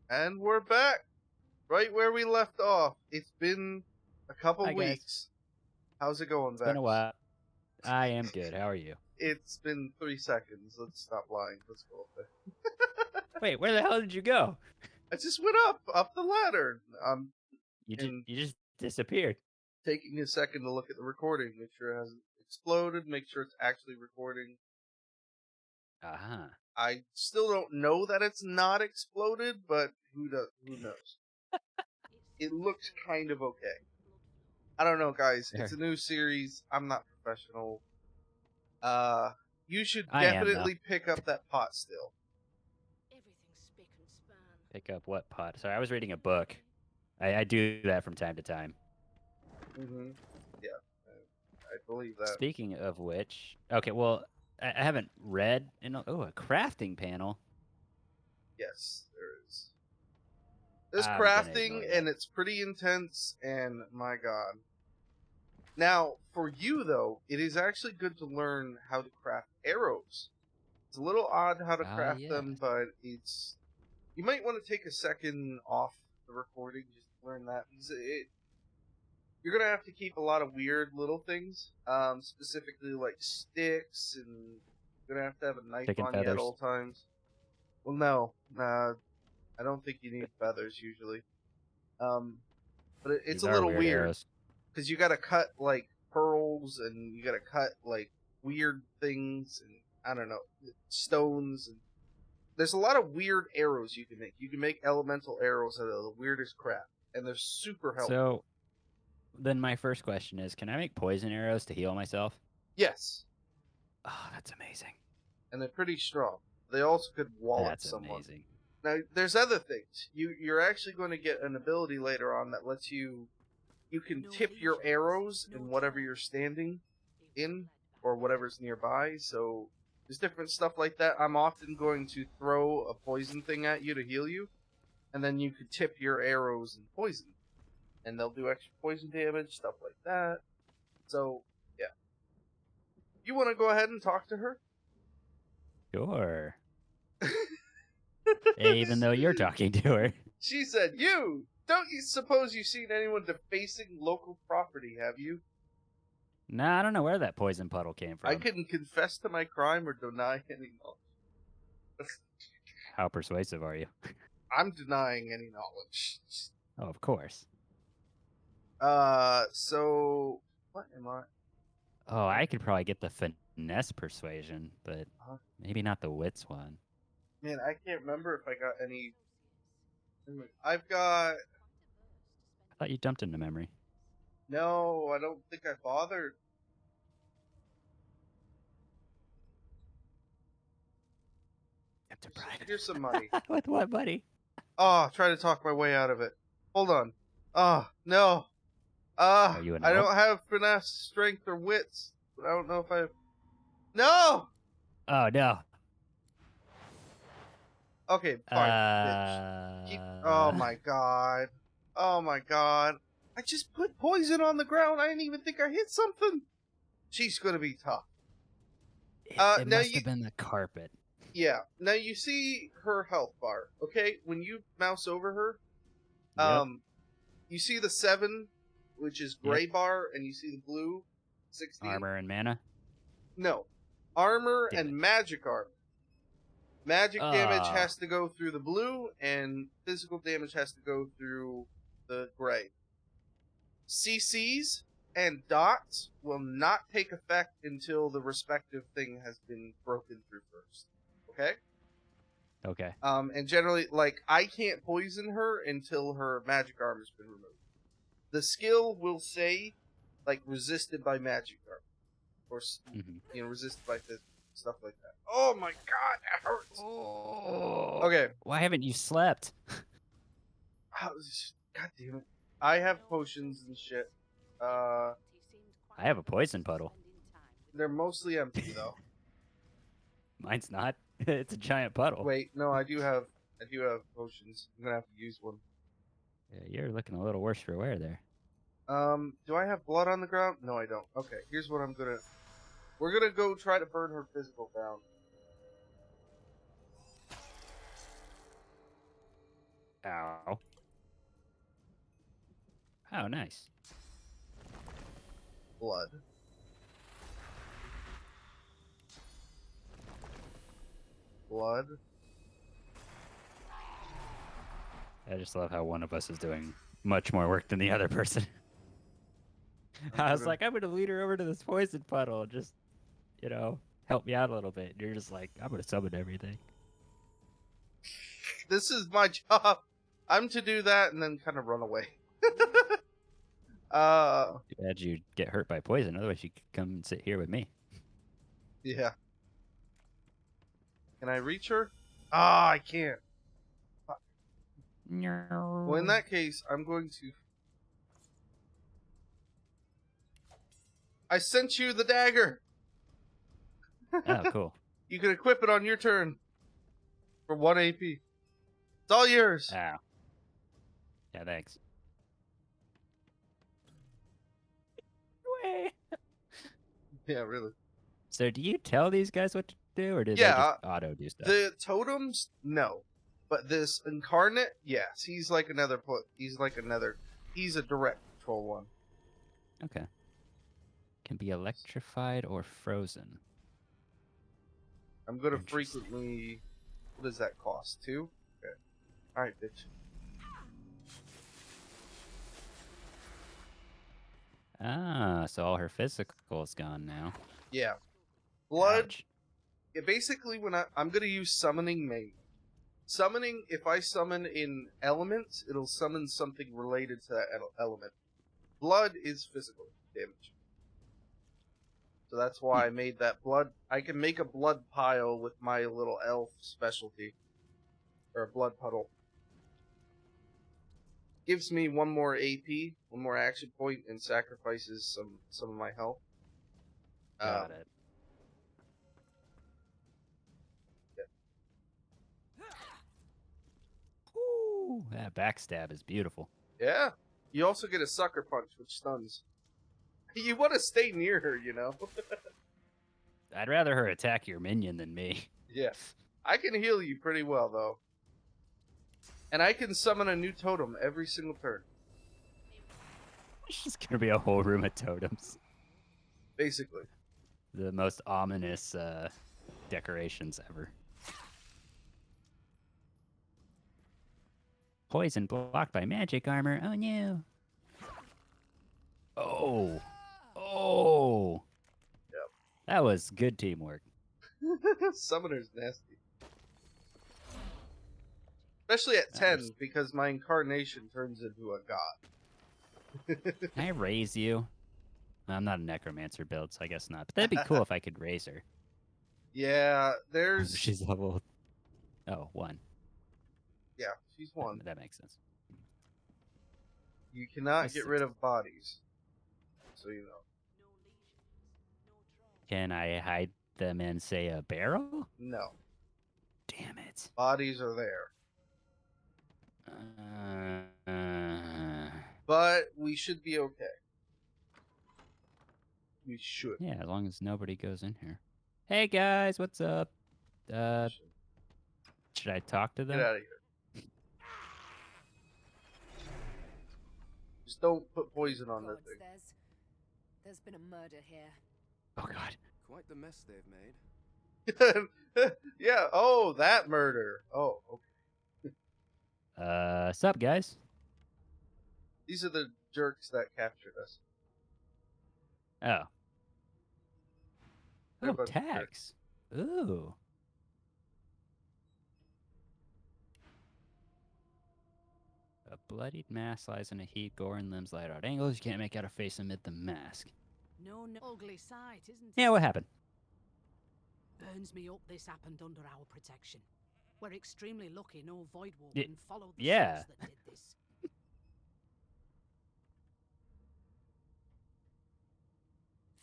And we're back, right where we left off. It's been a couple Hi, guys. weeks. How's it going, It's been Vex? a while. I am good. How are you? It's been 3 seconds. Let's stop lying. Let's go up there. Wait, where the hell did you go? I just went up the ladder. I'm in You just disappeared. taking a second to look at the recording, make sure it hasn't exploded, make sure it's actually recording. Uh-huh. I still don't know that it's not exploded, but who knows? It looks kind of okay. I don't know, guys. There. It's a new series. I'm not professional. You should I am, though. definitely pick up that pot still. Pick up what pot? Sorry, I was reading a book. I do that from time to time. Mm-hmm. Yeah, I believe that. Speaking of which, okay, well, I haven't read. Oh, a crafting panel. Yes, there is. There's I'm gonna crafting, ignore that. and it's pretty intense, and my god. Now, for you, though, it is actually good to learn how to craft arrows. It's a little odd how to craft Yeah. them, but it's... You might want to take a second off the recording just to learn that, because you're going to have to keep a lot of weird little things, specifically like sticks, and you're going to have a knife Stick and on you at feathers. all times. Well, no. I don't think you need feathers, usually. But it's These a are little weird weird. arrows. Because you gotta cut, like, pearls, and you gotta cut, like, weird things, and, I don't know, stones, and there's a lot of weird arrows you can make. You can make elemental arrows out of the weirdest crap, and they're super helpful. So, then my first question is, can I make poison arrows to heal myself? Yes. Oh, that's amazing. And they're pretty strong. They also could wallet That's someone. amazing. Now, there's other things. You're actually going to get an ability later on that lets you can tip your arrows in whatever you're standing in, or whatever's nearby, so there's different stuff like that. I'm often going to throw a poison thing at you to heal you, and then you could tip your arrows in poison, and they'll do extra poison damage, stuff like that. So, yeah. You want to go ahead and talk to her? Sure. Even though you're talking to her. She said, don't you suppose you've seen anyone defacing local property, have you? Nah, I don't know where that poison puddle came from. I couldn't confess to my crime or deny any knowledge. How persuasive are you? I'm denying any knowledge. Oh, of course. So what am I? Oh, I could probably get the finesse persuasion, but maybe not the wits one. Man, I can't remember if I got any. I've got. I thought you dumped into memory. No, I don't think I bothered. Here's some money. With what, buddy? Oh, try to talk my way out of it. Hold on. Oh, no. Are you an I elf? don't have finesse, strength, or wits. But I don't know if I have... No! Oh, no. Okay, fine, bitch. Oh, my God. Oh, my God. I just put poison on the ground. I didn't even think I hit something. She's gonna be tough. It must have been the carpet. Yeah. Now you see her health bar, okay? When you mouse over her, Yep. you see the 7, which is gray bar, and you see the blue, 16. Armor and mana? No. Armor Damn and it. magic armor. Magic damage has to go through the blue, and physical damage has to go through the gray. CCs and dots will not take effect until the respective thing has been broken through first. Okay? Okay. And generally, like, I can't poison her until her magic armor's been removed. The skill will say, like, resisted by magic armor. Or, you know, resisted by stuff like that. Oh my god, that hurts! Oh. Okay. Why haven't you slept? God damn it. I have potions and shit. I have a poison puddle. They're mostly empty, though. Mine's not. It's a giant puddle. Wait, no, I do have potions. I'm gonna have to use one. Yeah, you're looking a little worse for wear there. Do I have blood on the ground? No, I don't. Okay, here's what we're gonna go try to burn her physical down. Ow. Oh, nice. Blood. Blood. I just love how one of us is doing much more work than the other person. I'm I was gonna- like, I'm gonna lead her over to this poison puddle. Just, help me out a little bit. And you're just like, I'm gonna summon everything. This is my job. I'm to do that and then kind of run away. Too bad you get hurt by poison. Otherwise, you could come and sit here with me. Yeah. Can I reach her? Ah, I can't. Well, in that case, I'm going to... I sent you the dagger! Oh, cool. You can equip it on your turn. For 1 AP. It's all yours! Ow. Yeah, thanks. Way. Yeah, really. So, do you tell these guys what to do, or do they Yeah, just auto do stuff? The totems, no. But this incarnate, yes. He's like another... He's a direct control one. Okay. Can be electrified or frozen. I'm gonna Interesting. frequently... What does that cost? 2? Okay. Alright, bitch. Ah, so all her physical's gone now. Yeah. Blood... Ouch. Yeah, basically, when I'm gonna use summoning main. Summoning, if I summon in elements, it'll summon something related to that element. Blood is physical damage. So that's why I made that blood. I can make a blood pile with my little elf specialty. Or a blood puddle. Gives me 1 more AP, 1 more action point, and sacrifices some of my health. Got it. Ooh, that backstab is beautiful. Yeah. You also get a sucker punch, which stuns. You want to stay near her, you know? I'd rather her attack your minion than me. Yeah. I can heal you pretty well, though. And I can summon a new totem every single turn. It's gonna be a whole room of totems. Basically. The most ominous decorations ever. Poison blocked by magic armor. Oh no. Oh. Oh. Yep. That was good teamwork. Summoner's nasty. Especially at 10, because my incarnation turns into a god. Can I raise you? I'm not a necromancer build, so I guess not. But that'd be cool if I could raise her. Yeah, there's... She's level... Oh, 1. Yeah, she's 1. That makes sense. You cannot That's get 6. rid of bodies. So you know. Can I hide them in, say, a barrel? No. Damn it. Bodies are there. But we should be okay. We should. Yeah, as long as nobody goes in here. Hey guys, what's up? Should I talk to them? Get out of here. Just don't put poison on that thing. There's been a murder here. Oh god. Quite the mess they've made. Yeah, oh, that murder. Oh, okay. Sup guys? These are the jerks that captured us. Oh. They're Oh, a bunch of tags. Ooh. A bloodied mass lies in a heap, gore and limbs light out angles. You can't make out a face amid the mask. No ugly sight, isn't it? Yeah, what happened? Burns me up this happened under our protection. We're extremely lucky no Voidwalk Y- can follow the yeah. souls that did this.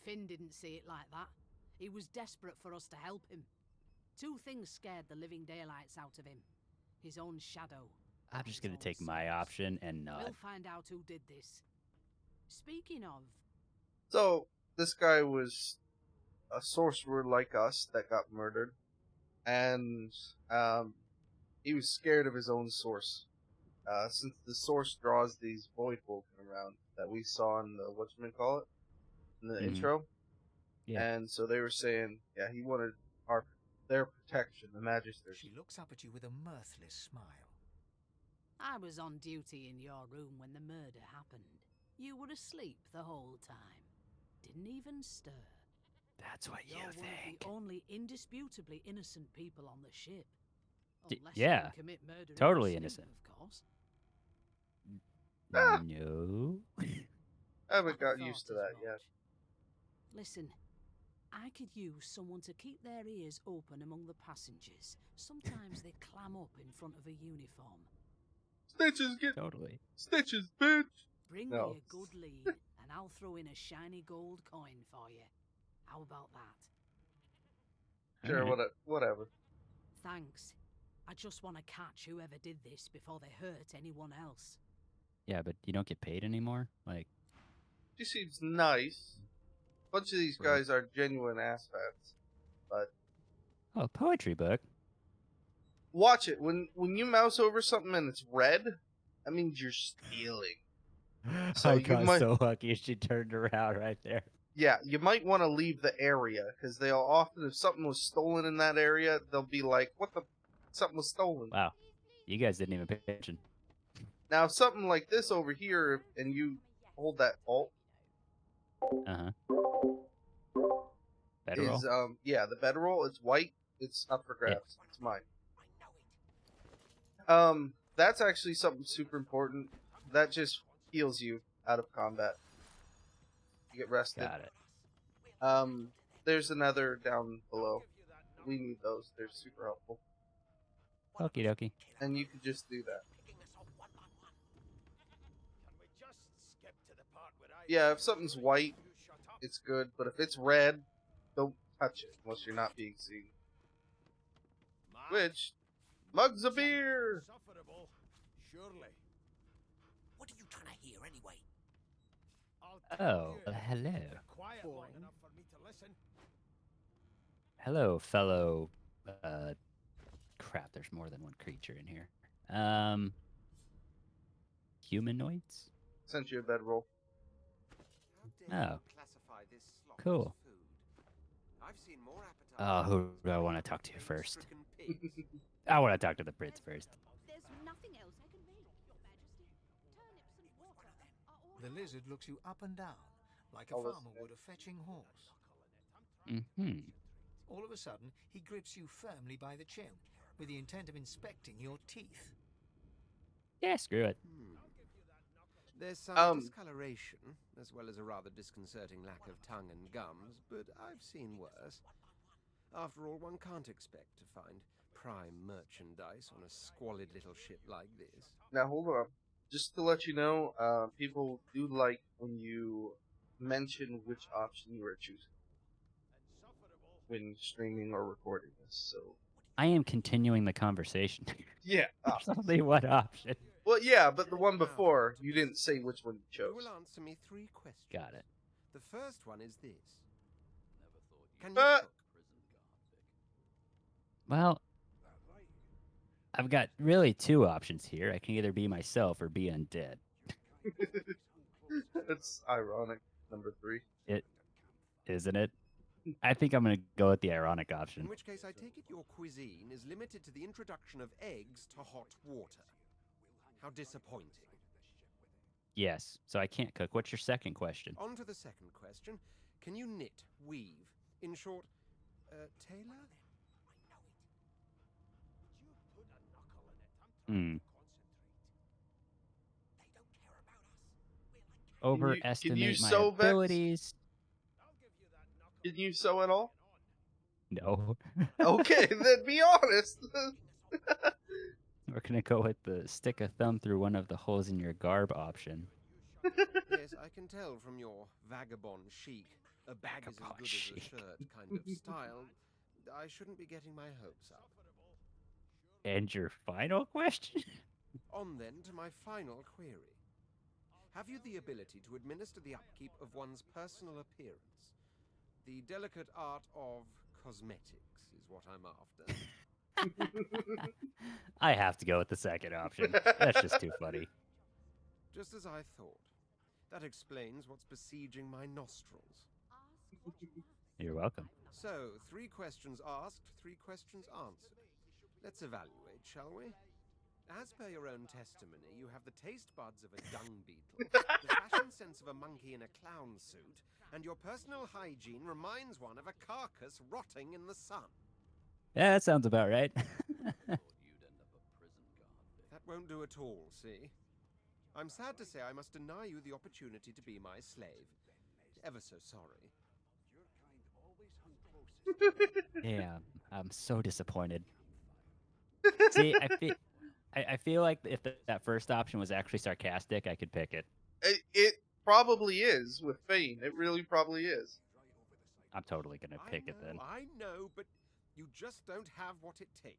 Finn didn't see it like that. He was desperate for us to help him. 2 things scared the living daylights out of him. His own shadow. I'm and just his gonna own take my souls. option and nod. We'll find out who did this. Speaking of, So, this guy was a sorcerer like us that got murdered. And, he was scared of his own source. since the source draws these void Vulcan around that we saw in the whatchamacallit, in the Mhm. intro. Yeah. And so they were saying, yeah, he wanted their protection, the Magister's. She looks up at you with a mirthless smile. I was on duty in your room when the murder happened. You were asleep the whole time. Didn't even stir. That's what You're you one think. of the only indisputably innocent people on the ship. D- Unless yeah, you can commit murder in totally your sleep, innocent. of course. Ah! No. I haven't got thought used to as that yet. much. Listen, I could use someone to keep their ears open among the passengers. Sometimes they clam up in front of a uniform. Stitches, get Totally. stitches, bitch! Bring No. me a good lead, and I'll throw in a shiny gold coin for you. How about that? Sure, Alright. whatever. Thanks. I just want to catch whoever did this before they hurt anyone else. Yeah, but you don't get paid anymore? Like, She seems nice. Bunch of these Right. guys are genuine assfats. But oh, poetry book. watch it. When you mouse over something and it's red, that means you're stealing. So I you got might- so lucky she turned around right there. Yeah, you might want to leave the area, because they'll often, if something was stolen in that area, they'll be like, what the... Something was stolen. Wow. You guys didn't even pay attention. Now, if something like this over here, and you hold that alt, Uh-huh. Bedroll? is, yeah, the bedroll, it's white, it's up for grabs. It's mine. That's actually something super important. That just heals you out of combat. You get rested. Got it. There's another down below. We need those. They're super helpful. Okie dokie. And you could just do that. Yeah, if something's white, it's good. But if it's red, don't touch it unless you're not being seen. Which, mugs of beer! Surely. What are you trying to hear anyway? Oh, hello. Quiet long enough for me to listen. Hello, fellow, crap, there's more than one creature in here. Humanoids? Sent you a bedroll. Oh, Classify this slop cool. as food. I've seen more Oh, who do I want to talk to first? I want to talk to the prince first. There's nothing else I can make, Your Majesty. Turnips and water are all The lizard looks you up and down, like a I'll farmer listen. would a fetching horse. Mm-hmm. All of a sudden, he grips you firmly by the chin, with the intent of inspecting your teeth. Yeah, screw it. There's some discoloration, as well as a rather disconcerting lack of tongue and gums, but I've seen worse. After all, one can't expect to find prime merchandise on a squalid little ship like this. Now, hold on. Just to let you know, people do like when you mention which option you are choosing when streaming or recording this. So I am continuing the conversation. yeah. There's only one option. Well, yeah, but the one before you didn't say which one you You chose. will answer me 3 questions. Got it. The first one is this. Can you Uh, cook? Well, I've got really two options here. I can either be myself or be undead. It's ironic. Number 3. Isn't it? I think I'm going to go with the ironic In option. which case, I take it your cuisine is limited to the introduction of eggs to hot water. How disappointing. Yes, so I can't cook. What's your second question? On to the second question. Can you knit, weave? In short, tailor? Hmm. Can Overestimate you my sew, Vex? abilities. Can you sew at all? No. Okay, then be honest. We're going to go with the stick a thumb through one of the holes in your garb option. Yes, I can tell from your vagabond chic, a bag is as Vagabond good as a chic. shirt kind of style. I shouldn't be getting my hopes up. And your final question? On then to my final query. Have you the ability to administer the upkeep of one's personal appearance? The delicate art of cosmetics is what I'm after. I have to go with the second option. That's just too funny. Just as I thought. That explains what's besieging my nostrils. You're welcome. So, 3 questions asked, 3 questions answered. Let's evaluate, shall we? As per your own testimony, you have the taste buds of a dung beetle, the fashion sense of a monkey in a clown suit, and your personal hygiene reminds one of a carcass rotting in the sun. Yeah, that sounds about right. That won't do at all, see? I'm sad to say I must deny you the opportunity to be my slave. Ever so sorry. Yeah, I'm so disappointed. See, I feel like if that first option was actually sarcastic, I could pick it. It probably is with Fane. It really probably is. I'm totally gonna pick it then. I know, but you just don't have what it takes.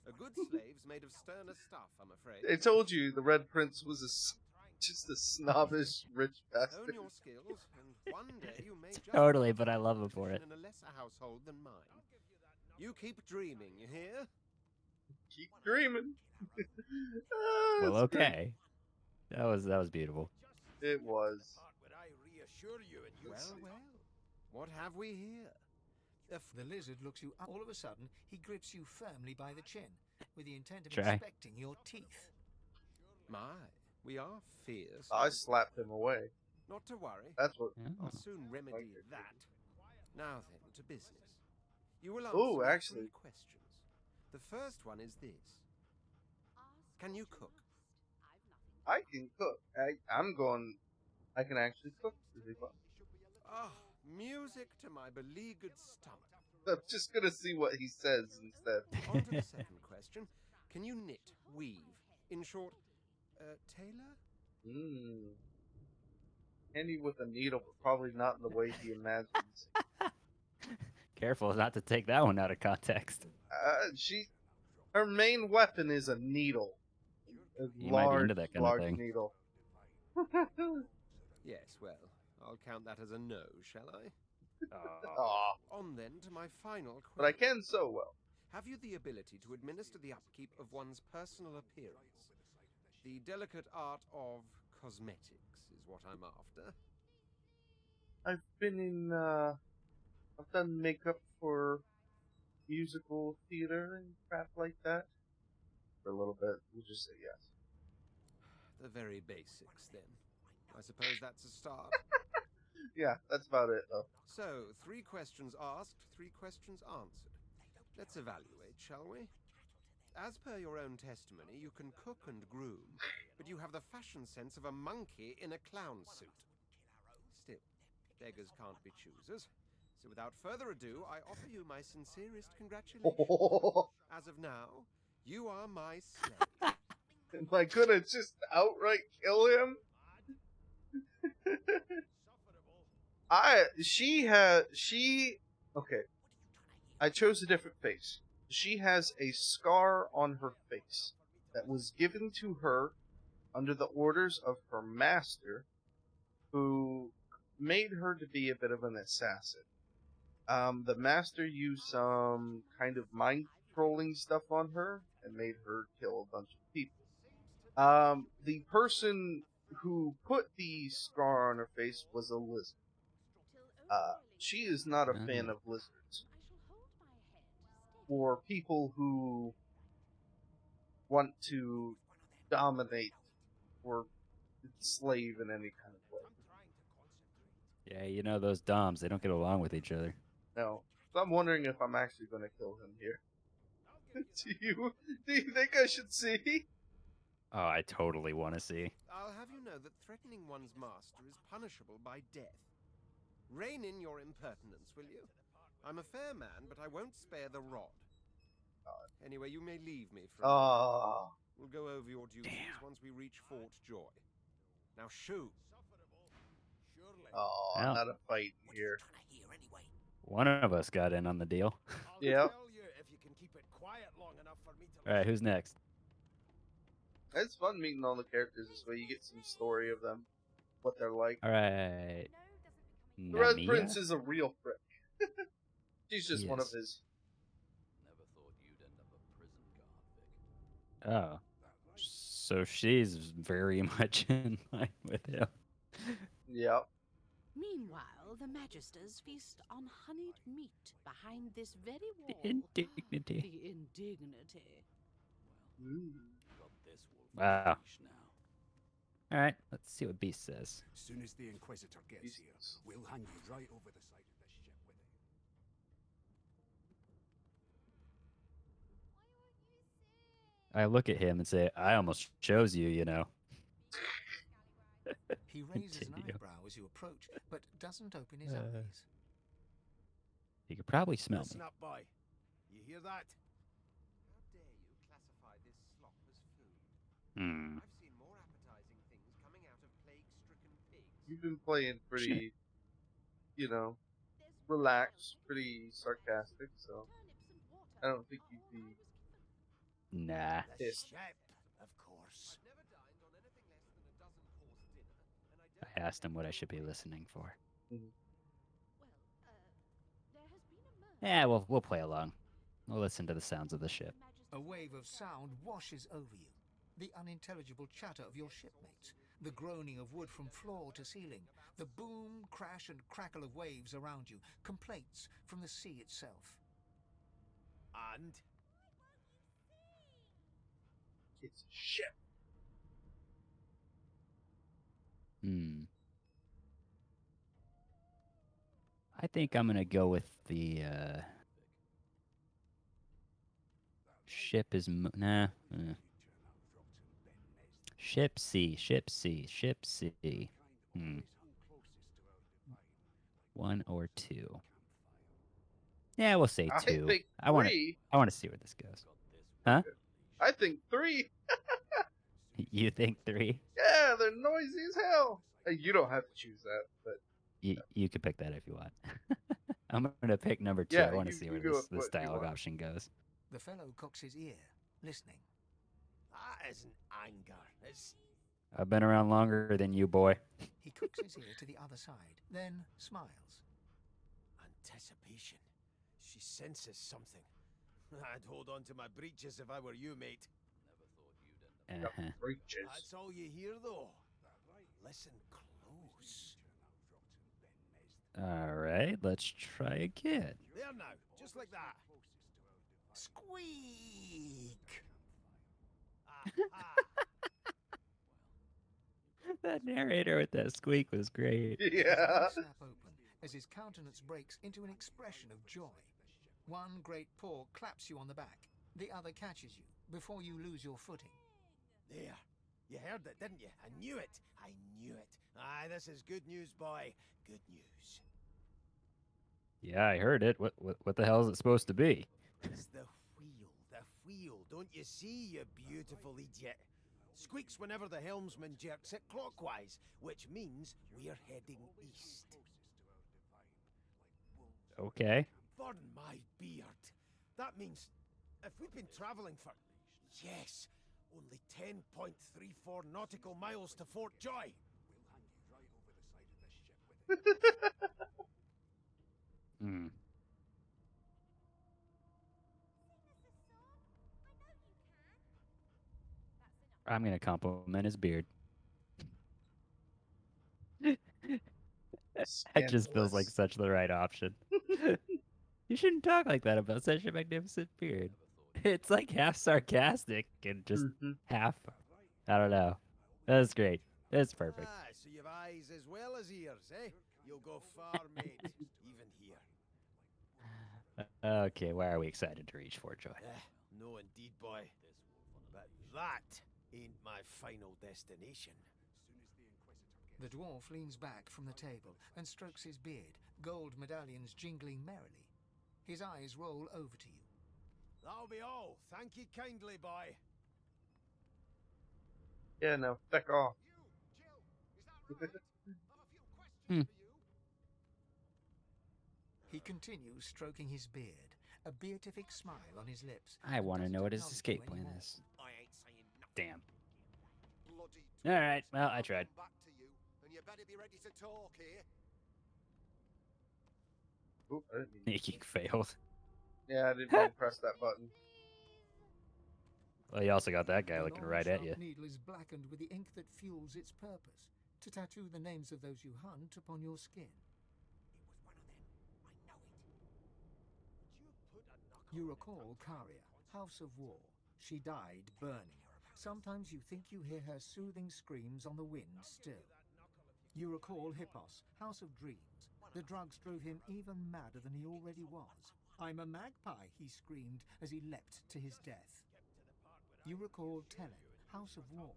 A good slave's made of sterner stuff, I'm afraid. I told you the Red Prince was just a snobbish rich Hone bastard. your skills, and one day you may just Totally, find but I love him yourself for it. in a lesser household than mine. You keep dreaming, you hear? Keep dreaming. Well, That's great. okay. That was beautiful. It was. Well, what have we here? The lizard looks you up. All of a sudden, he grips you firmly by the chin, with the intent of Try. inspecting your teeth. My, we are fierce. I slapped him away. Not to worry. That's what. Oh. I'll soon remedy that. Now then, to business. You will Ooh, answer actually. 3 questions. The first one is this. Can you cook? I can cook. I can actually cook. Really well. Ah, music to my beleaguered stomach. I'm just gonna see what he says instead. On to the second question. Can you knit, weave? In short, tailor? Handy with a needle, but probably not in the way he imagines. Careful not to take that one out of context. Her main weapon is a needle. A You might be large, into that kind of large thing. needle. Yes, well, I'll count that as a no, shall I? Aw, On then to my final question. but I can sew well. Have you the ability to administer the upkeep of one's personal appearance? The delicate art of cosmetics is what I'm after. I've been in, I've done makeup for musical theater and crap like that. For a little bit, we'll just say yes. The very basics, then. I suppose that's a start. Yeah, that's about it, though. So, 3 questions asked, 3 questions answered. Let's evaluate, shall we? As per your own testimony, you can cook and groom, but you have the fashion sense of a monkey in a clown suit. Still, beggars can't be choosers. So without further ado, I offer you my sincerest congratulations. As of now, you are my slave. Am I gonna just outright kill him? Okay. I chose a different face. She has a scar on her face that was given to her under the orders of her master, who made her to be a bit of an assassin. The master used some kind of mind trolling stuff on her and made her kill a bunch of people. The person who put the scar on her face was a lizard. She is not a fan of lizards. For people who want to dominate or enslave in any kind of way. Yeah, you know those doms, they don't get along with each other. No. So I'm wondering if I'm actually going to kill him here. Do you think I should see? Oh, I totally want to see. I'll have you know that threatening one's master is punishable by death. Rein in your impertinence, will you? I'm a fair man, but I won't spare the rod. Anyway, you may leave me for a moment. We'll go over your duties once we reach Fort Joy. Now shoo! Oh, Well. not a fight here. One of us got in on the deal. Yep. Alright, who's next? It's fun meeting all the characters this way. You get some story of them, what they're like. Alright. The Red Namiya? Prince is a real prick. She's just one of Yes. his. Oh. So she's very much in line with him. Yep. Meanwhile, the Magisters feast on honeyed meat behind this very The wall. indignity. The indignity. Wow. Alright, let's see what Beast says. As soon as the Inquisitor gets here, Jesus. we'll hang you right over the side of this ship with it. I look at him and say, I almost chose you, you know. He raises an Continue. eyebrow as you approach, but doesn't open his Uh, eyes. He could probably smell Listen me. up, boy. You hear that? How dare you classify this slop as food? Hmm. I've seen more appetizing things coming out of plague-stricken pigs. You've been playing pretty, you know, relaxed, pretty sarcastic, so I don't think you'd be. Nah. The Pissed. ship, of course. I've never dined on anything less than a dozen course dinner, and I I don't asked him what I should be listening for. Well, there has been a murder. Yeah, we'll play along. We'll listen to the sounds of the ship. A wave of sound washes over you. The unintelligible chatter of your shipmates, the groaning of wood from floor to ceiling, the boom, crash, and crackle of waves around you, complaints from the sea itself. And It's a ship. Hmm. I think I'm gonna go with the ship is nah. Ship C, ship C, ship C. Hmm. One or two. Yeah, we'll say I two. think I want to. three. I want to see where this goes. Huh? I think three. You think three? Yeah, they're noisy as hell. Hey, you don't have to choose that, but You could pick that if you want. I'm gonna pick number two. Yeah, I want to you- see you where do this, it what this you dialogue want. option goes. The fellow cocks his ear, listening. that isn't anger. It's I've been around longer than you, boy. He cocks his ear to the other side, then smiles. anticipation. She senses something. I'd hold on to my breeches if I were you, mate. Uh-huh. breaches. That's all you hear, though. Listen close. All right, let's try again. There now, just like that. Squeak! Aha. That narrator with that squeak was great. His Yeah. eyes snap open as his countenance breaks into an expression of joy. One great paw claps you on the back. The other catches you before you lose your footing. There. You heard it, didn't you? I knew it. I knew it. Aye, this is good news, boy. Good news. Yeah, I heard it. What the hell is it supposed to be? It's the wheel. The wheel. Don't you see, you beautiful idiot? Squeaks whenever the helmsman jerks it clockwise, which means we're heading east. Okay. Burn my beard. That means if we've been travelling for, yes, only 10.34 nautical miles to Fort Joy. Hmm. I'm gonna compliment his beard. That just feels like Scandalous. such the right option. You shouldn't talk like that about such a magnificent beard. It's like half sarcastic and just Mhm. half. I don't know. That's great. That's perfect. Ah, so you've eyes as well as ears, eh? You'll go far, mate. Even here. Okay, why are we excited to reach Fort Joy? No, indeed, boy. But that ain't my final destination. The dwarf leans back from the table and strokes his beard, gold medallions jingling merrily. His eyes roll over to you. That'll be all. Thank you kindly, boy. Yeah, now feck off. He continues stroking his beard, a beatific smile on his lips. I and want to doesn't know what his acknowledge escape you plan anymore. is. I ain't saying nothing. Damn. Bloody All right, well, I I'll tried. come back to you, and you better be ready to talk here. Oop, I didn't mean- Sneaking failed. Yeah, I didn't mean to press that button. Well, you also got that guy The looking long, right at sharp you. needle is blackened with the ink that fuels its purpose, to tattoo the names of those you hunt upon your skin. You recall Karia, House of War. She died burning. Sometimes you think you hear her soothing screams on the wind still. You recall Hippos, House of Dreams. The drugs drove him even madder than he already was. I'm a magpie, he screamed as he leapt to his death. You recall Telen, House of War.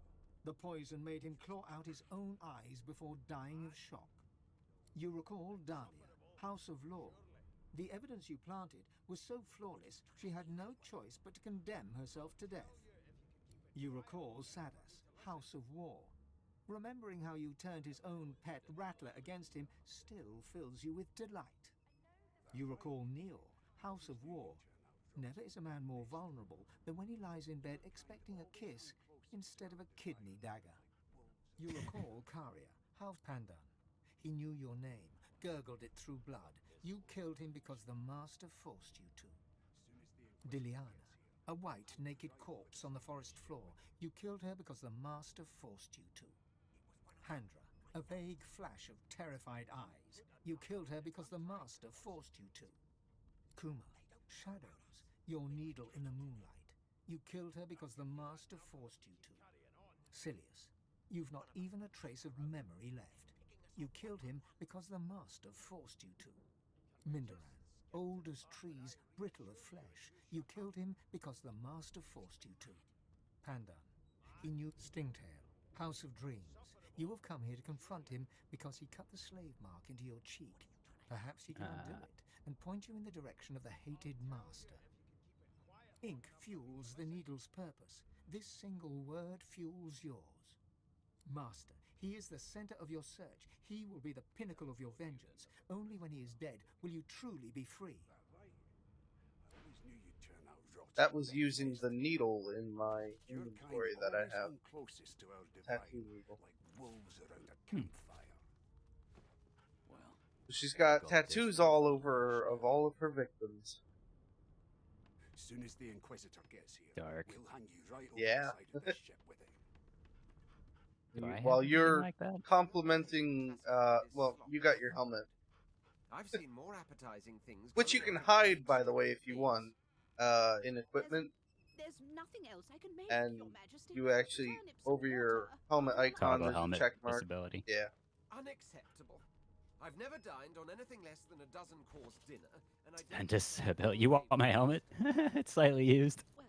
The poison made him claw out his own eyes before dying of shock. You recall Dahlia, House of Law. The evidence you planted was so flawless she had no choice but to condemn herself to death. You recall Sadas, House of War. Remembering how you turned his own pet rattler against him still fills you with delight. You recall Neil, House of War. Never is a man more vulnerable than when he lies in bed expecting a kiss instead of a kidney dagger. You recall Karia, House Pandan. He knew your name, gurgled it through blood. You killed him because the Master forced you to. Diliana, a white, naked corpse on the forest floor. You killed her because the Master forced you to. Handra, a vague flash of terrified eyes. You killed her because the Master forced you to. Kuma, shadows, your needle in the moonlight. You killed her because the Master forced you to. Silius, you've not even a trace of memory left. You killed him because the Master forced you to. Mindoran, old as trees, brittle of flesh. You killed him because the Master forced you to. Pandan, he knew Stingtail, House of Dreams. You have come here to confront him because he cut the slave mark into your cheek. Perhaps he can undo it and point you in the direction of the hated Master. Ink fuels the needle's purpose. This single word fuels yours. Master, he is the center of your search. He will be the pinnacle of your vengeance. Only when he is dead will you truly be free. That was using the needle in my inventory that I have. Tattoo needle. Like wolves around a campfire. Well, She's got Got tattoos this. all over of all of her victims. As soon as the Inquisitor gets here, Dark. we'll hang you right over Yeah. the side of the ship with him. Do I have While anything you're like that? complimenting, well, you got your helmet, I've seen more appetizing things. which you can coming out of hide, by the way, Vexriel if you thieves. want, in equipment, There's nothing else I can make, and Your Majesty. you actually, Turnips and over your water. helmet icon, Toggle there's a helmet check mark. visibility. Yeah. Unacceptable. I've never dined on anything less than a dozen-course dinner, and I don't And just intend to Bill, go you want away my helmet? It's slightly used. Well,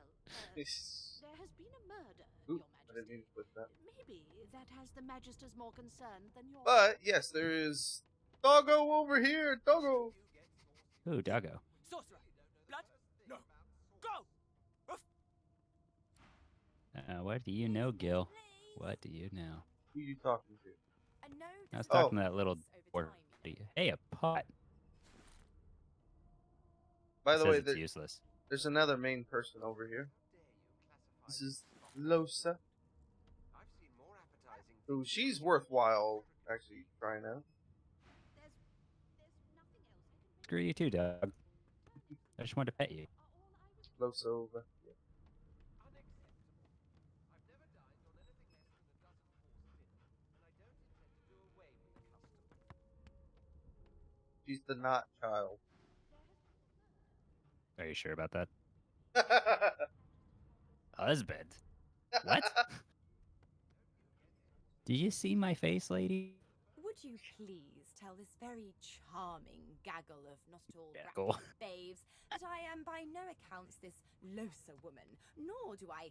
It's- there has been a murder, Oop, Your I didn't mean Majesty. to put that. Maybe that has the Magisters more concerned than your... But, yes, there is Doggo over here, Doggo! Ooh, doggo. Sorcerer! Blood? No! Go! What do you know, Gil? What do you know? Who you talking to? I was Oh. talking to that little dwarf. Hey, a pot. By It the says way, it's useless. there's another main person over here. This is Losa. I've seen more appetizing Who things she's coming out of worthwhile actually trying out. There's nothing else I can make. Screw you too, dog. I just wanted to pet you. Losa over. Yeah. Unacceptable. I've never dined on anything less than a dozen-course dinner, and I don't intend to do away with the custom. She's the not child. Are you sure about that? Husband? What? Do you see my face, lady? Would you please tell this very charming gaggle of not at all Gaggle. graphic babes that I am by no accounts this Losa woman, nor do I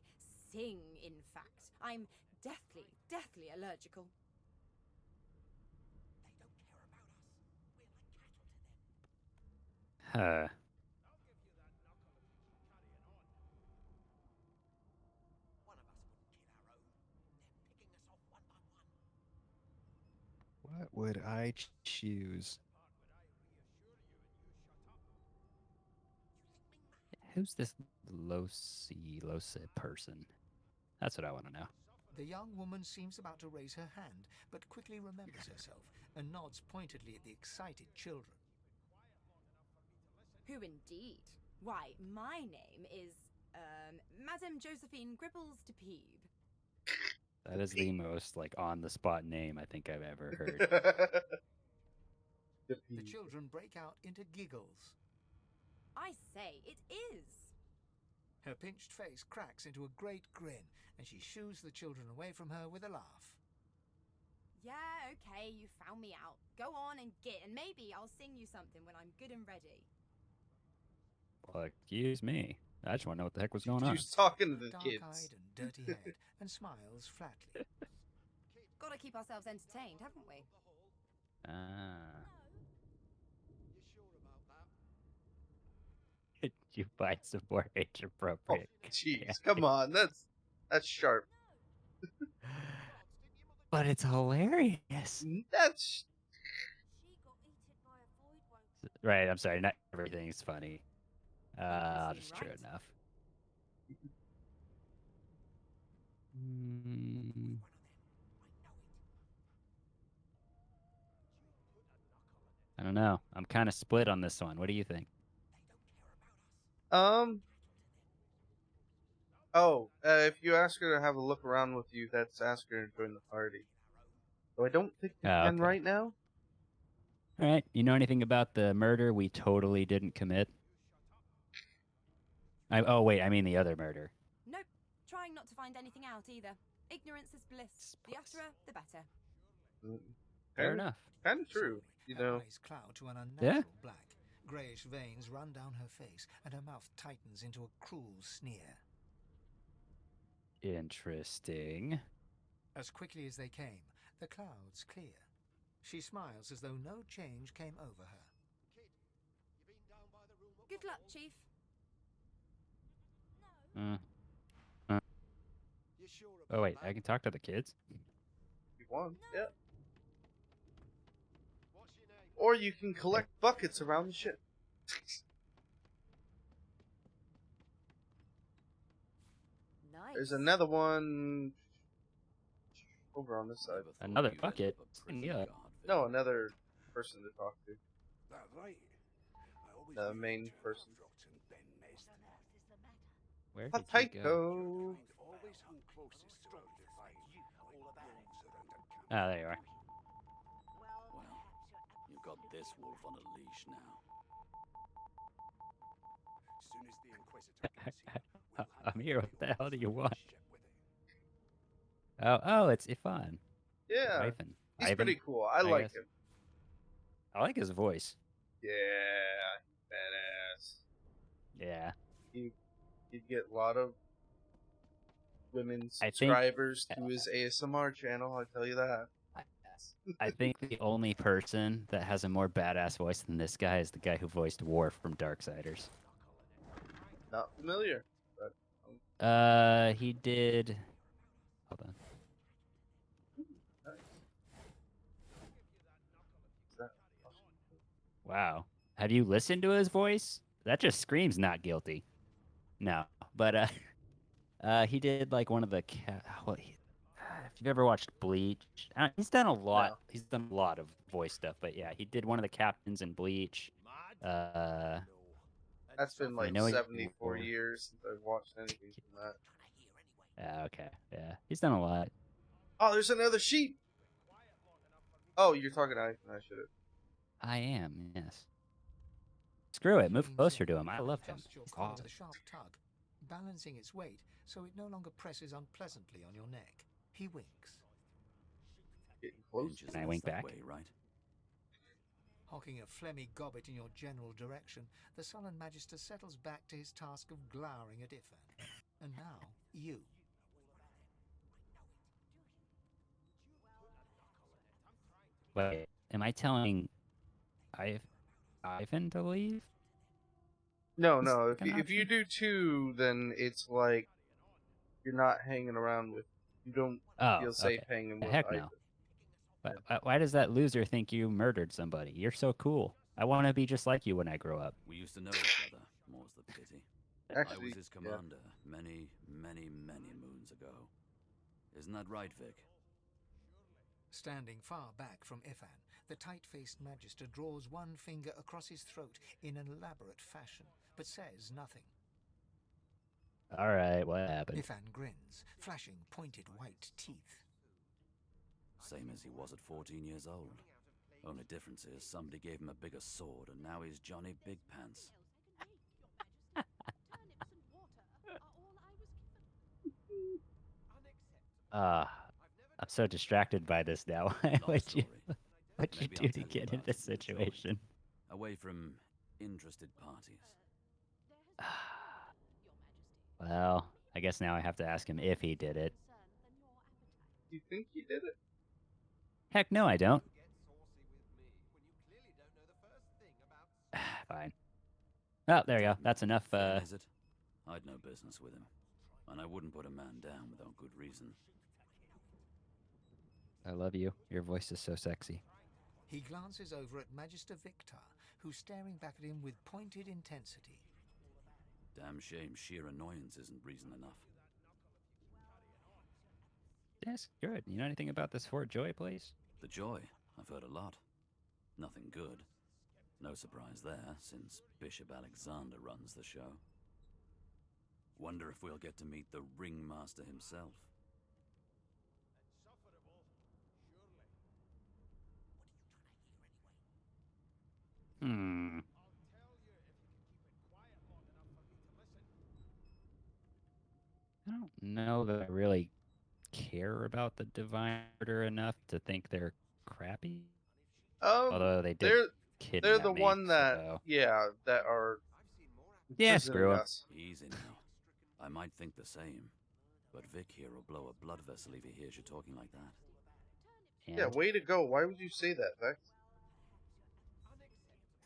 sing, in fact. I'm deathly allergical. Huh. What would I choose? Who's this Losa person? That's what I want to know. The young woman seems about to raise her hand, but quickly remembers herself and nods pointedly at the excited children. Who indeed? Why, my name is, Madame Josephine Gribbles de Peeb. That is the most like on the spot name I think I've ever heard. The children break out into giggles. I say, it is. Her pinched face cracks into a great grin, and she shoos the children away from her with a laugh. Yeah, okay, you found me out. Go on and git, and maybe I'll sing you something when I'm good and ready. Well, excuse me. I just want to know what the heck was going She on. was talking to the kids. Dark-eyed and dirty-haired, and smiles flatly. Gotta keep ourselves entertained, haven't we? Ah. You sure about that? You find some more age Oh, appropriate. jeez, come on, that's sharp. But it's hilarious. That's She got eaten by a void won't. Right, I'm sorry, not everything is funny. Just true right. enough. Mm, I don't know. I'm kind of split on this one. What do you think? If you ask her to have a look around with you, that's ask her to join the party. So I don't think we Oh, can okay. right now. All right. You know anything about the murder we totally didn't commit? Oh, wait. I mean the other murder. Nope. Trying not to find anything out either. Ignorance is bliss. The utterer, the better. Fair enough. Kind of true, you Her know. eyes cloud to an unnatural Yeah. black. Greyish veins run down her face, and her mouth tightens into a cruel sneer. Interesting. As quickly as they came, the clouds clear. She smiles as though no change came over her. Kid, you been down by the room up Good luck, before? Chief. You sure about Oh, wait. that? I can talk to the kids? If you want, yeah. What's your name? Or you can collect buckets around the ship. Nice. There's another one over on this side. Another bucket? Yeah. No, another person to talk to. That right. I always The knew main you two person. dropped in Ben Nest. Where A did you go? Tycho. Kind always hung closest to our divine. All about surrounded camp. Ah, there you are. Well, you've got this wolf on a leash now. Soon as the Inquisitor gets here, we'll have I'm here. What the hell do you want? ship with it. Oh, it's Ifan. Yeah, Ivan. he's Ivan, pretty cool. I I like guess. him. I like his voice. Yeah, badass. Yeah. He'd get a lot of women I think- subscribers to his ASMR channel, I'll tell you that. I think the only person that has a more badass voice than this guy is the guy who voiced Worf from Darksiders. Not familiar, but He did. Hold on. Wow. Have you listened to his voice? That just screams not guilty. No, but he did like one of the if you've ever watched Bleach, he's done a lot. No. He's done a lot of voice stuff, but yeah, he did one of the captains in Bleach. that's been like know he- 74 years since I've watched anything from that. Okay, yeah, he's done a lot. Oh, there's another sheep! Oh, you're talking to Ivan, I should have. I am, yes. Screw it, move closer to him. I love him. Adjust your He's collar awesome. with a sharp tug, balancing its weight so it no longer presses unpleasantly on your neck. He winks. Getting close. Inches Can I less wink that back? way, right? Hocking a phlegmy gobbet in your general direction, the sullen magister settles back to his task of glowering at Ifan. And now, you. Wait, am I telling Ivan to leave? No, It's no. like an If you do two, then it's like you're not hanging around with. You don't Oh, feel safe okay. hanging The with heck Ivan. no. Why does that loser think you murdered somebody? You're so cool. I want to be just like you when I grow up. We used to know each other, more's the pity. I Actually, was his yeah. commander many, many, many moons ago. Isn't that right, Vic? Standing far back from Ifan, the tight-faced magister draws one finger across his throat in an elaborate fashion, but says nothing. All right, what happened? Ifan grins, flashing pointed white teeth. Same as he was at 14 years old. Only difference is somebody gave him a bigger sword, and now he's Johnny Big Pants. I'm so distracted by this now. Long What'd you story. what'd you Maybe do I'll to tell you get in about this it when you're joined. situation? Away from interested parties. Well, I guess now I have to ask him if he did it. You think he did it? Heck no, I don't. Fine. Oh, there you go. That's enough. Fun, is it? I'd no business with him. And I wouldn't put a man down without good reason. I love you. Your voice is so sexy. He glances over at Magister Victor, who's staring back at him with pointed intensity. Damn shame sheer annoyance isn't reason enough. That's good. You know anything about this Fort Joy place? The Joy, I've heard a lot. Nothing good. No surprise there, since Bishop Alexander runs the show. Wonder if we'll get to meet the ringmaster himself. Hmm. I don't know that I really care about the Divine Order enough to think they're crappy. Although they did kidnap They're the me, one that so... that are Yeah, screw 'em. us. Easy now. I might think the same. But Vic here will blow a blood vessel if he hears you talking like that. And Yeah, way to go. Why would you say that, Vex?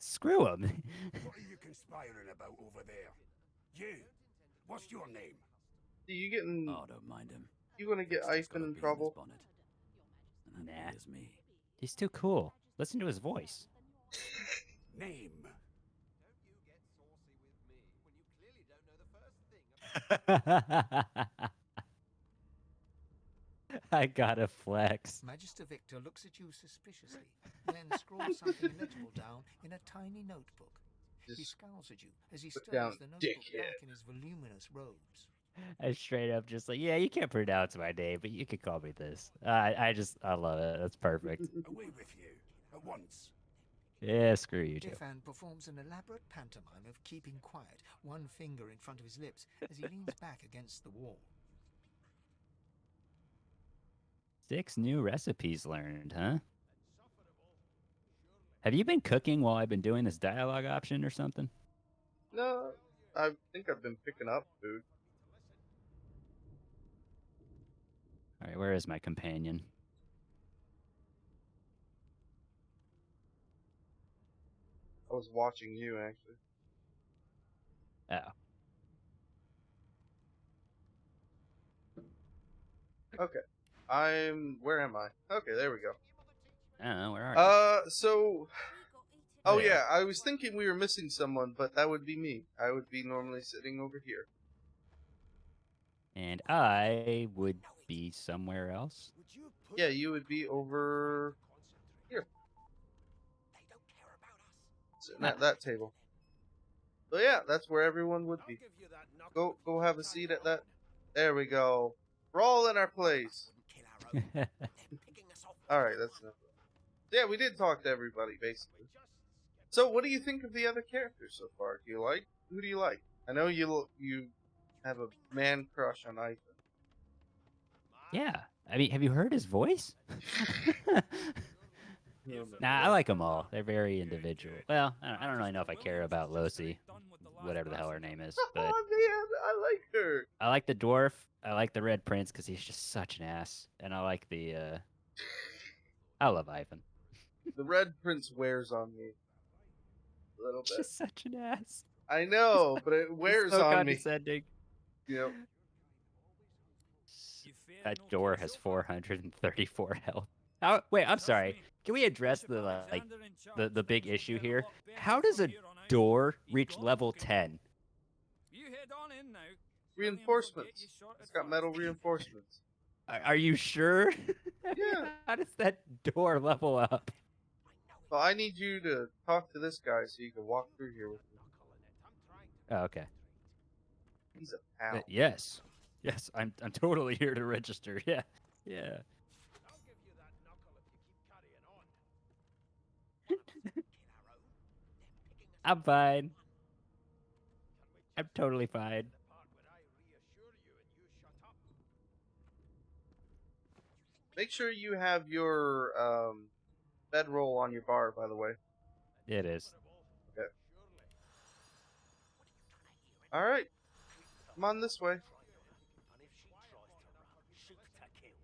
screw him. What are you conspiring about over there? You. What's your name? You getting? Oh, don't mind him. You gonna get Vic's just got Ivan a in bee his trouble? bonnet. And that Nah. bee is me. He's too cool. Listen to his voice. Name. I gotta flex. Magister Victor looks at you suspiciously, then scrawls something illegible down in a tiny notebook. He Just scowls at you as he put stirs down the notebook dickhead. back in his voluminous robes. I straight up just like, yeah, you can't pronounce my name, but you can call me this. I love it. That's perfect. Away with you. At once. Yeah, screw you, Joe. Ifan performs an elaborate pantomime of keeping quiet, one finger in front of his lips as he leans back against the wall. 6 new recipes learned, huh? Have you been cooking while I've been doing this dialogue option or something? No, I think I've been picking up food. All right, where is my companion? I was watching you actually. Oh. Okay. Where am I? Okay, there we go. I don't know, where are So Oh, oh yeah. yeah, I was thinking we were missing someone, but that would be me. I would be normally sitting over here. you? And I would be somewhere else. Yeah, you would be over here. Sitting at that table. So yeah, that's where everyone would be. Go have a seat at that. There we go. We're all in our place. Alright, that's enough. Yeah, we did talk to everybody, basically. So, what do you think of the other characters so far? Who do you like? I know you have a man crush on Ivan. Yeah. I mean, have you heard his voice? Nah, I like them all. They're very individual. Well, I don't really know if I care about Losi, whatever the hell her name is, but Oh man, I like her. I like the dwarf. I like the Red Prince because he's just such an ass, and I like the. I love Ivan. The Red Prince wears on me a little bit. Just such an ass. I know, but it wears so on me. condescending. Yep. That door has 434 health. Wait, I'm sorry. Can we address the big issue here? How does a door reach level 10? Reinforcements. It's got metal reinforcements. Are you sure? Yeah. How does that door level up? Well, I need you to talk to this guy so you can walk through here with me. Oh, okay. He's a pal. Yes. Yes, I'm totally here to register. Yeah. Yeah. I'll give you that knuckle if you keep carrying on. I'm fine. I'm totally fine. The part where I reassure you and you shut up. Make sure you have your bedroll on your bar, by the way. It is. Okay. All right. Come on this way. And if she tries to run, shoot to kill.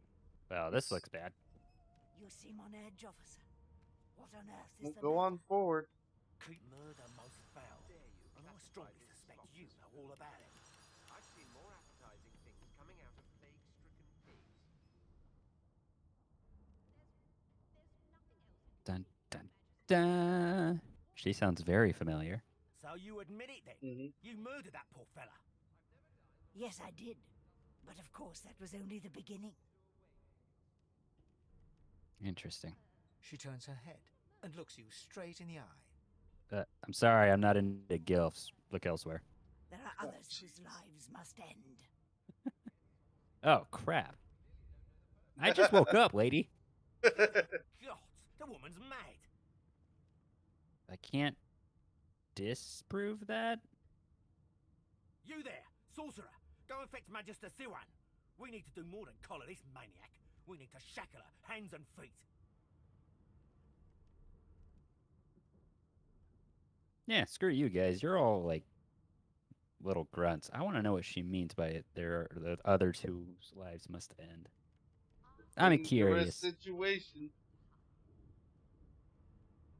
Well, this looks bad. You seem on edge, officer. What on earth is We'll the go matter? on forward. Keep murder most foul. And I strongly suspect you know all about it. I've seen more appetizing things coming out of plague-stricken pigs. Dun dun dun. She sounds very familiar. So you admit it then? Mhm. You murdered that poor fella. Yes, I did. But of course, that was only the beginning. Interesting. She turns her head and looks you straight in the eye. I'm sorry, I'm not into gilfs. Look elsewhere. There are others whose lives must end. Oh crap! I just woke up, lady. God, the woman's mad. I can't disprove that. You there, sorcerer. Go and fetch Magister Siwan. We need to do more than collar this maniac. We need to shackle her, hands and feet. Yeah, screw you guys. You're all like little grunts. I want to know what she means by it. The other two's lives must end. I'm Dangerous curious. situation.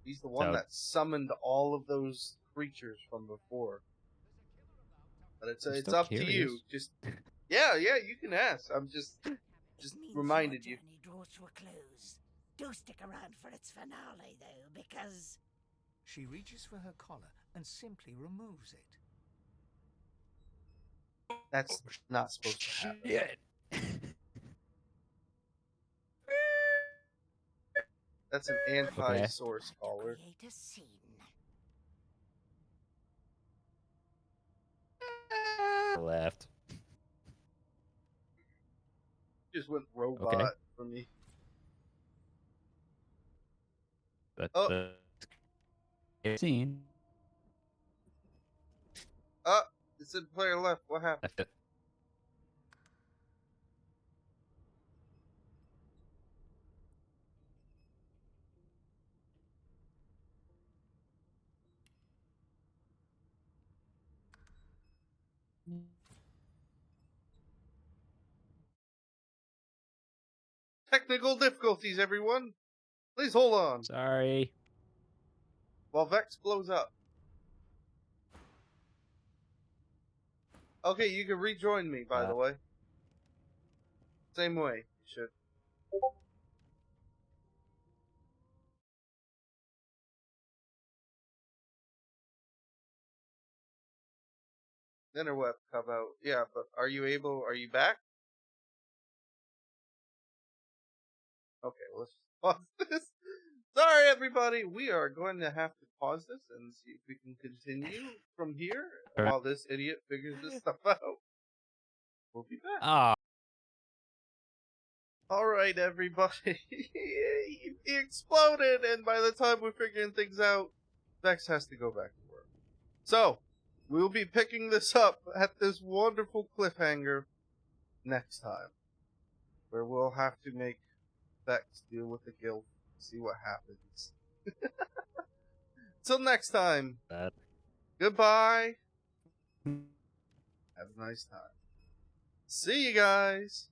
He's the one So- that summoned all of those creatures from before. But it's I'm it's still up to you. curious. Just yeah, you can ask. I'm just It means reminded your you. journey draws to a close. Do stick around for its finale, though, because She reaches for her collar and simply removes it. That's not supposed to happen. Shit. That's an anti-source to caller. create a scene. Left. Just went robot for me. But Oh. the scene. It said player left. What happened? Left it. Technical difficulties, everyone. Please hold on Sorry. while Vex blows up. Okay, you can rejoin me, by the way. Same way, you should. Interweb come out. Yeah, but are you back? Okay, let's pause this. Sorry, everybody. We are going to have to pause this and see if we can continue from here while this idiot figures this stuff out. We'll be back. Ah. Alright, everybody. He exploded, and by the time we're figuring things out, Vex has to go back to work. So, we'll be picking this up at this wonderful cliffhanger next time, where we'll have to make Vex deal with the guild, see what happens. Till next time, goodbye. Have a nice time. See you guys.